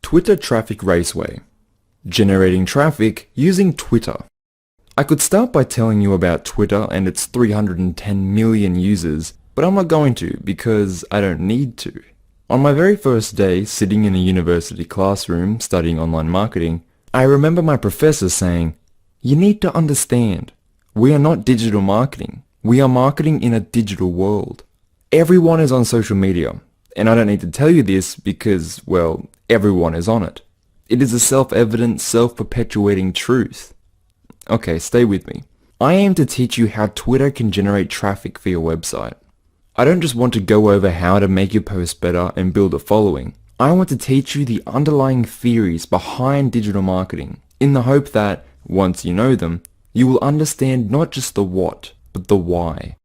Twitter Traffic Raceway. Generating traffic using Twitter. I could start by telling you about Twitter and its 310 million users, but I'm not going to because I don't need to. On my very first day sitting in a university classroom studying online marketing, I remember my professor saying, "You need to understand, we are not digital marketing. We are marketing in a digital world. Everyone is on social media, and I don't need to tell you this because, well, everyone is on it. It is a self-evident, self-perpetuating truth." Okay, stay with me. I aim to teach you how Twitter can generate traffic for your website. I don't just want to go over how to make your post better and build a following. I want to teach you the underlying theories behind digital marketing in the hope that, once you know them, you will understand not just the what, but the why.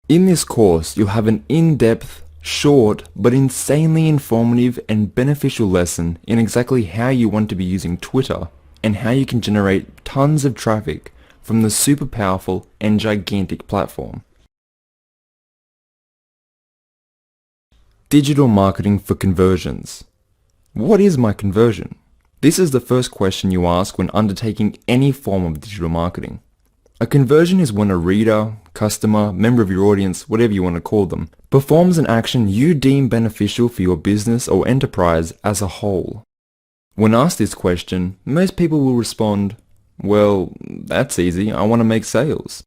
In this course, you'll have an in-depth, short, but insanely informative and beneficial lesson in exactly how you want to be using Twitter and how you can generate tons of traffic from the super powerful and gigantic platform. Digital marketing for conversions. What is my conversion? This is the first question you ask when undertaking any form of digital marketing. A conversion is when a reader, customer, member of your audience, whatever you want to call them, performs an action you deem beneficial for your business or enterprise as a whole. When asked this question, most people will respond, "Well, that's easy, I want to make sales."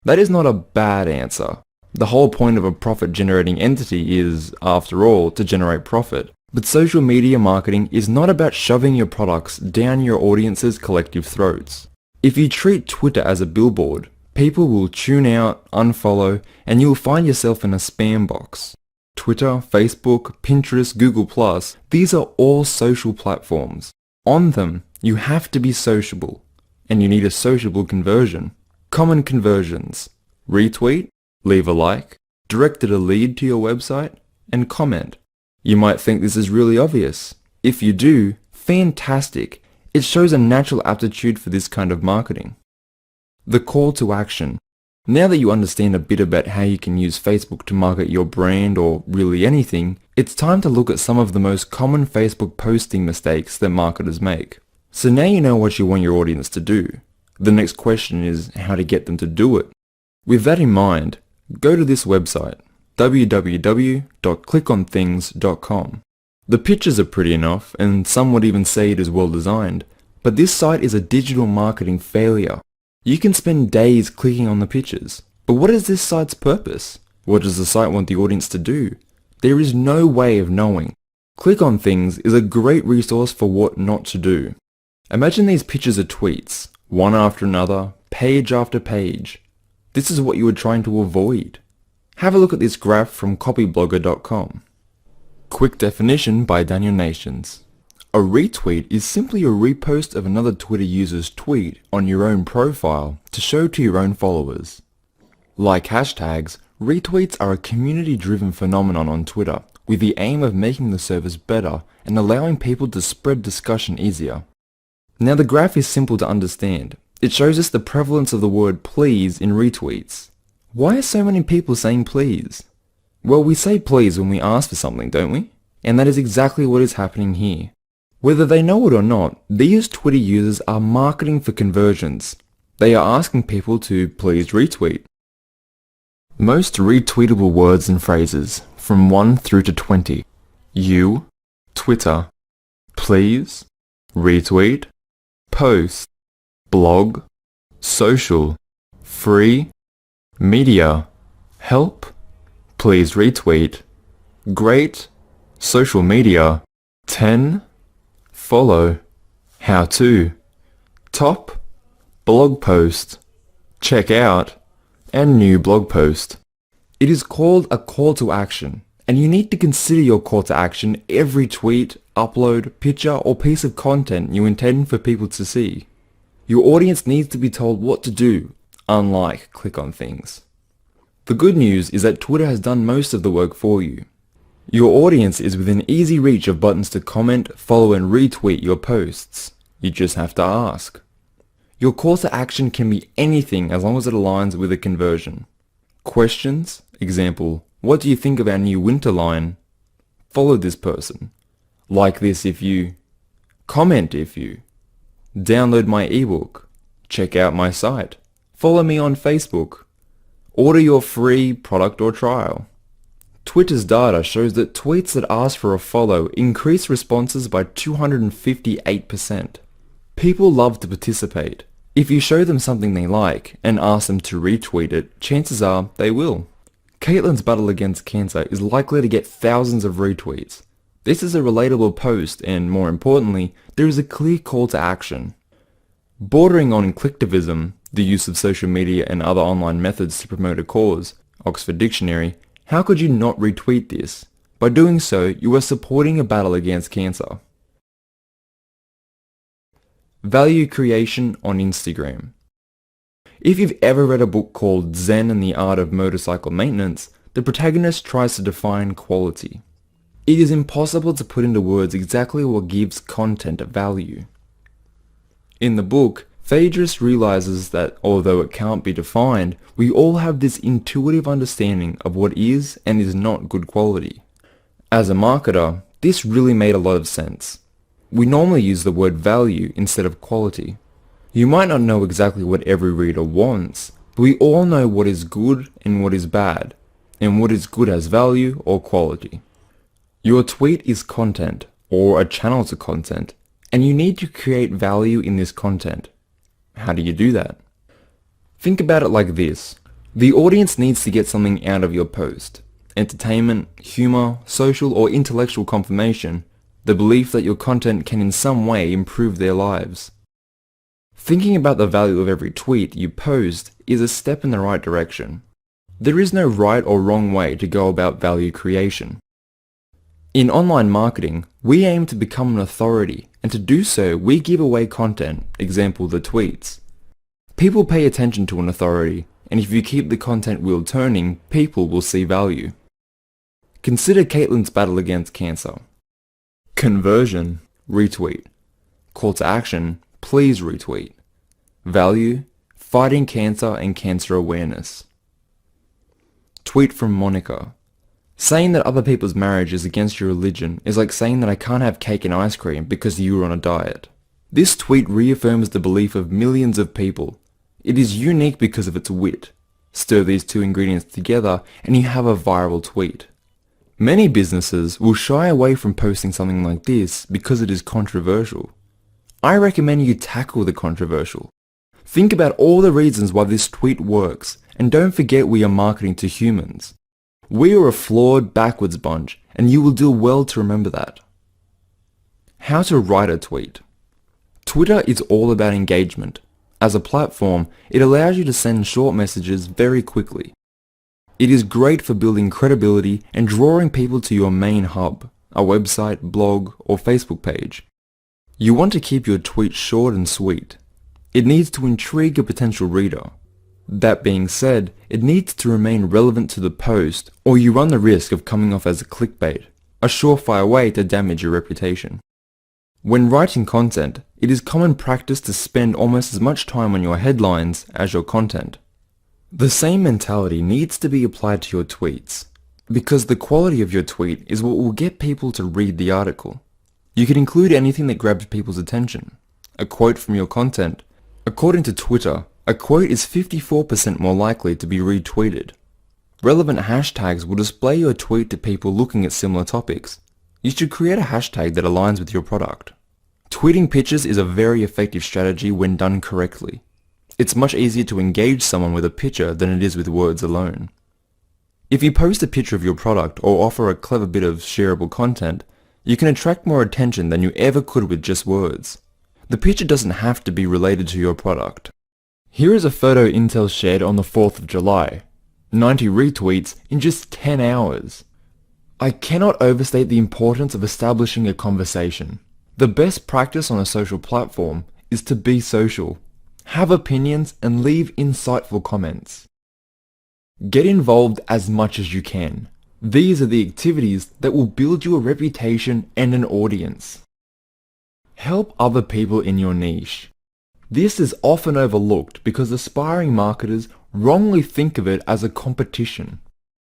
That is not a bad answer. The whole point of a profit-generating entity is, after all, to generate profit. But social media marketing is not about shoving your products down your audience's collective throats. If you treat Twitter as a billboard, people will tune out, unfollow, and you will find yourself in a spam box. Twitter, Facebook, Pinterest, Google+, these are all social platforms. On them, you have to be sociable, and you need a sociable conversion. Common conversions: retweet, leave a like, directed a lead to your website, and comment. You might think this is really obvious. If you do, fantastic. It shows a natural aptitude for this kind of marketing. The call to action. Now that you understand a bit about how you can use Facebook to market your brand or really anything, it's time to look at some of the most common Facebook posting mistakes that marketers make. So now you know what you want your audience to do. The next question is how to get them to do it. With that in mind, go to this website, www.clickonthings.com. The pictures are pretty enough, and some would even say it is well designed, but this site is a digital marketing failure. You can spend days clicking on the pictures, but what is this site's purpose? What does the site want the audience to do? There is no way of knowing. Click on Things is a great resource for what not to do. Imagine these pictures are tweets, one after another, page after page. This is what you are trying to avoid. Have a look at this graph from copyblogger.com. Quick definition by Daniel Nations. A retweet is simply a repost of another Twitter user's tweet on your own profile to show to your own followers. Like hashtags, retweets are a community-driven phenomenon on Twitter with the aim of making the service better and allowing people to spread discussion easier. Now the graph is simple to understand. It shows us the prevalence of the word please in retweets. Why are so many people saying please? Well, we say please when we ask for something, don't we? And that is exactly what is happening here. Whether they know it or not, these Twitter users are marketing for conversions. They are asking people to please retweet. Most retweetable words and phrases, from 1 through to 20. You, Twitter, please, retweet, post, blog, social, free, media, help, please retweet, great, social media, 10, follow, how to, top, blog post, check out, and new blog post. It is called a call to action, and you need to consider your call to action every tweet, upload, picture, or piece of content you intend for people to see. Your audience needs to be told what to do, unlike click on things. The good news is that Twitter has done most of the work for you. Your audience is within easy reach of buttons to comment, follow, and retweet your posts. You just have to ask. Your call to action can be anything as long as it aligns with a conversion. Questions, example, what do you think of our new winter line? Follow this person. Like this if you... comment if you, download my ebook, check out my site, follow me on Facebook, order your free product or trial. Twitter's data shows that tweets that ask for a follow increase responses by 258%. People love to participate. If you show them something they like and ask them to retweet it, chances are they will. Caitlin's battle against cancer is likely to get thousands of retweets. This is a relatable post and, more importantly, there is a clear call to action. Bordering on clicktivism, the use of social media and other online methods to promote a cause, Oxford Dictionary, how could you not retweet this? By doing so, you are supporting a battle against cancer. Value creation on Instagram. If you've ever read a book called Zen and the Art of Motorcycle Maintenance, the protagonist tries to define quality. It is impossible to put into words exactly what gives content value. In the book, Phaedrus realizes that although it can't be defined, we all have this intuitive understanding of what is and is not good quality. As a marketer, this really made a lot of sense. We normally use the word value instead of quality. You might not know exactly what every reader wants, but we all know what is good and what is bad, and what is good has value or quality. Your tweet is content, or a channel to content, and you need to create value in this content. How do you do that? Think about it like this. The audience needs to get something out of your post. Entertainment, humor, social or intellectual confirmation, the belief that your content can in some way improve their lives. Thinking about the value of every tweet you post is a step in the right direction. There is no right or wrong way to go about value creation. In online marketing, we aim to become an authority, and to do so, we give away content, example the tweets. People pay attention to an authority, and if you keep the content wheel turning, people will see value. Consider Caitlin's battle against cancer. Conversion, retweet. Call to action, please retweet. Value, fighting cancer and cancer awareness. Tweet from Monica. Saying that other people's marriage is against your religion is like saying that I can't have cake and ice cream because you were on a diet. This tweet reaffirms the belief of millions of people. It is unique because of its wit. Stir these two ingredients together and you have a viral tweet. Many businesses will shy away from posting something like this because it is controversial. I recommend you tackle the controversial. Think about all the reasons why this tweet works, and don't forget we are marketing to humans. We are a flawed, backwards bunch, and you will do well to remember that. How to write a tweet. Twitter is all about engagement. As a platform, it allows you to send short messages very quickly. It is great for building credibility and drawing people to your main hub, a website, blog, or Facebook page. You want to keep your tweet short and sweet. It needs to intrigue a potential reader. That being said, it needs to remain relevant to the post, or you run the risk of coming off as a clickbait, a surefire way to damage your reputation. When writing content, it is common practice to spend almost as much time on your headlines as your content. The same mentality needs to be applied to your tweets, because the quality of your tweet is what will get people to read the article. You can include anything that grabs people's attention. A quote from your content. According to Twitter, a quote is 54% more likely to be retweeted. Relevant hashtags will display your tweet to people looking at similar topics. You should create a hashtag that aligns with your product. Tweeting pictures is a very effective strategy when done correctly. It's much easier to engage someone with a picture than it is with words alone. If you post a picture of your product or offer a clever bit of shareable content, you can attract more attention than you ever could with just words. The picture doesn't have to be related to your product. Here is a photo Intel shared on the 4th of July. 90 retweets in just 10 hours. I cannot overstate the importance of establishing a conversation. The best practice on a social platform is to be social. Have opinions and leave insightful comments. Get involved as much as you can. These are the activities that will build you a reputation and an audience. Help other people in your niche. This is often overlooked because aspiring marketers wrongly think of it as a competition.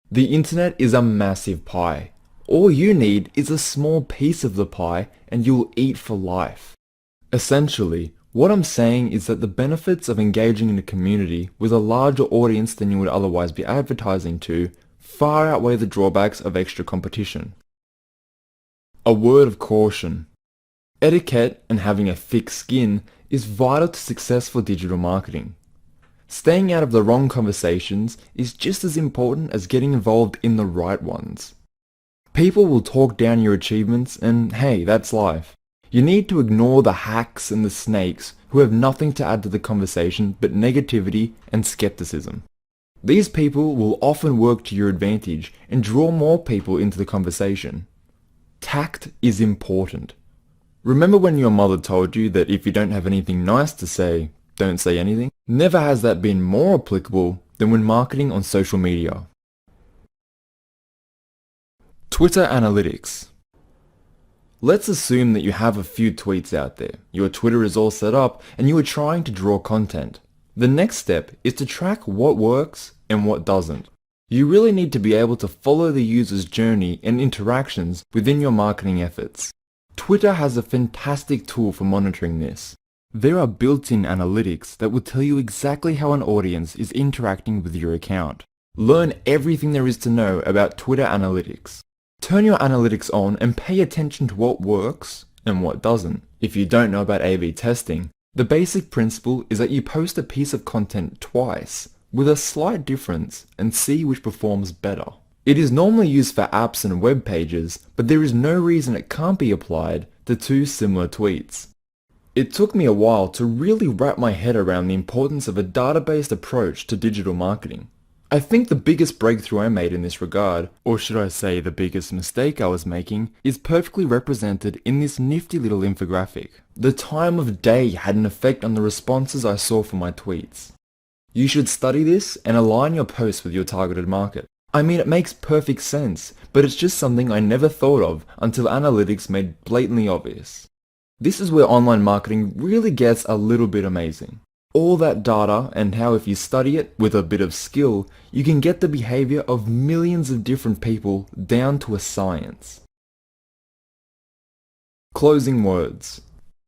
The internet is a massive pie. All you need is a small piece of the pie and you'll eat for life. Essentially, what I'm saying is that the benefits of engaging in a community with a larger audience than you would otherwise be advertising to far outweigh the drawbacks of extra competition. A word of caution. Etiquette and having a thick skin is vital to successful digital marketing. Staying out of the wrong conversations is just as important as getting involved in the right ones. People will talk down your achievements and hey, that's life. You need to ignore the hacks and the snakes who have nothing to add to the conversation but negativity and skepticism. These people will often work to your advantage and draw more people into the conversation. Tact is important. Remember when your mother told you that if you don't have anything nice to say, don't say anything? Never has that been more applicable than when marketing on social media. Twitter analytics. Let's assume that you have a few tweets out there, your Twitter is all set up, and you are trying to draw content. The next step is to track what works and what doesn't. You really need to be able to follow the user's journey and interactions within your marketing efforts. Twitter has a fantastic tool for monitoring this. There are built-in analytics that will tell you exactly how an audience is interacting with your account. Learn everything there is to know about Twitter analytics. Turn your analytics on and pay attention to what works and what doesn't. If you don't know about A/B testing, the basic principle is that you post a piece of content twice with a slight difference and see which performs better. It is normally used for apps and web pages, but there is no reason it can't be applied to two similar tweets. It took me a while to really wrap my head around the importance of a data-based approach to digital marketing. I think the biggest breakthrough I made in this regard, or should I say the biggest mistake I was making, is perfectly represented in this nifty little infographic. The time of day had an effect on the responses I saw for my tweets. You should study this and align your posts with your targeted market. I mean, it makes perfect sense, but it's just something I never thought of until analytics made blatantly obvious. This is where online marketing really gets a little bit amazing. All that data and how if you study it with a bit of skill, you can get the behavior of millions of different people down to a science. Closing words.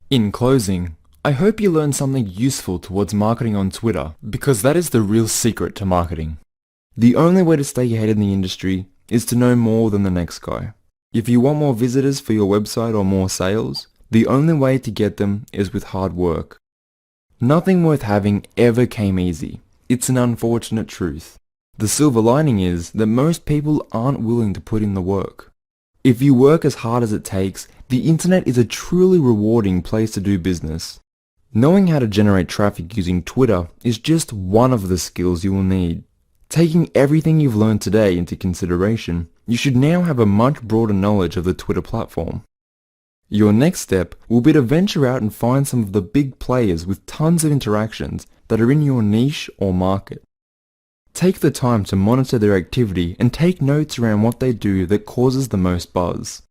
In closing, I hope you learned something useful towards marketing on Twitter, because that is the real secret to marketing. The only way to stay ahead in the industry is to know more than the next guy. If you want more visitors for your website or more sales, the only way to get them is with hard work. Nothing worth having ever came easy. It's an unfortunate truth. The silver lining is that most people aren't willing to put in the work. If you work as hard as it takes, the internet is a truly rewarding place to do business. Knowing how to generate traffic using Twitter is just one of the skills you will need. Taking everything you've learned today into consideration, you should now have a much broader knowledge of the Twitter platform. Your next step will be to venture out and find some of the big players with tons of interactions that are in your niche or market. Take the time to monitor their activity and take notes around what they do that causes the most buzz.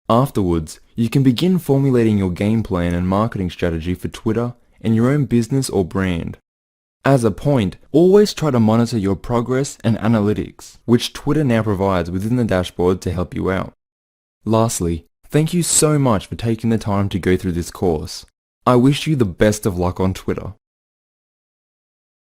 Afterwards, you can begin formulating your game plan and marketing strategy for Twitter and your own business or brand. As a point, always try to monitor your progress and analytics, which Twitter now provides within the dashboard to help you out. Lastly, thank you so much for taking the time to go through this course. I wish you the best of luck on Twitter.